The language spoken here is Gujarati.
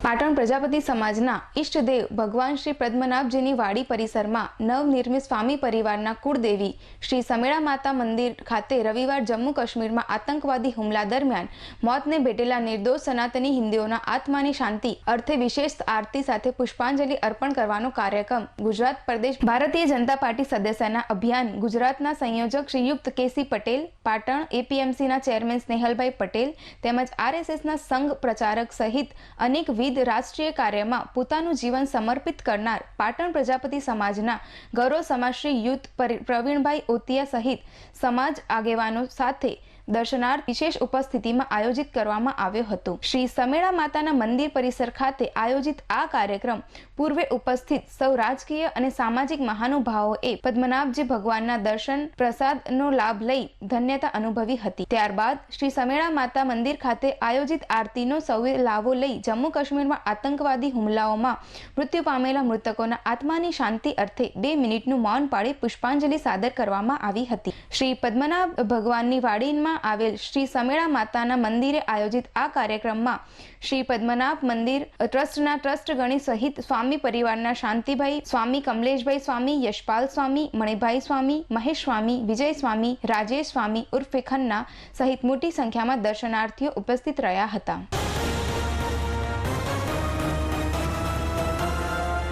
પાટણ પ્રજાપતિ સમાજના ઈષ્ટદેવ ભગવાન શ્રી પદ્મનાભજીની વાડી પરિસરમાં નવનિર્મિત સ્વામી પરિવારના કુળદેવી શ્રી સમેળા માતા મંદિર ખાતે રવિવાર જમ્મુ કાશ્મીરમાં આતંકવાદી હુમલા દરમિયાન મોતને ભેટેલા નિર્દોષ સનાતની હિન્દુઓના આત્માની શાંતિ અર્થે વિશેષ આરતી સાથે પુષ્પાંજલિ અર્પણ કરવાનો કાર્યક્રમ ગુજરાત પ્રદેશ ભારતીય જનતા પાર્ટી સદસ્યના અભિયાન ગુજરાતના સંયોજક શ્રીયુક્ત કેસી પટેલ, પાટણ એપીએમસીના ચેરમેન સ્નેહલભાઈ પટેલ તેમજ આરએસએસના સંઘ પ્રચારક સહિત અનેક રાષ્ટ્રીય કાર્યમાં પોતાનું જીવન સમર્પિત કરનાર પાટણ પ્રજાપતિ સમાજના ગૌરવ સમાજશ્રી યુથ પ્રવીણભાઈ ઓતિયા સહિત સમાજ આગેવાનો સાથે દર્શનાર્થ વિશેષ ઉપસ્થિતિમાં આયોજિત કરવામાં આવ્યો હતો। શ્રી સમેળા માતાના મંદિર પરિસર ખાતે આયોજિત આ કાર્યક્રમ પૂર્વે ઉપસ્થિત સૌ રાજકીય અને સામાજિક મહાનુભાવોએ પદ્મનાભજી ભગવાનના દર્શન પ્રસાદનો લાભ લઈ ધન્યતા અનુભવી હતી। ત્યારબાદ શ્રી સમેળા માતા મંદિર ખાતે આયોજિત આરતીનો સૌએ લાભો લઈ જમ્મુ કાશ્મીરમાં આતંકવાદી હુમલાઓમાં મૃત્યુ પામેલા મૃતકોના આત્માની શાંતિ અર્થે 2 મિનિટનું મૌન પાળી પુષ્પાંજલિ સાદર કરવામાં આવી હતી। શ્રી પદ્મનાભ ભગવાનની વાડીમાં આવેલ શ્રી સમેળા માતાના મંદિરે આયોજિત આ કાર્યક્રમમાં શ્રી પદ્મનાભ મંદિર ટ્રસ્ટના ટ્રસ્ટગણી સહિત સ્વામી પરિવારના શાંતિભાઈ સ્વામી, કમલેશભાઈ સ્વામી, યશપાલ સ્વામી, મણિભાઈ સ્વામી, મહેશ સ્વામી, વિજય સ્વામી, રાજેશ સ્વામી ઉર્ફે ખન્ના સહિત મોટી સંખ્યામાં દર્શનાર્થીઓ ઉપસ્થિત રહ્યા હતા।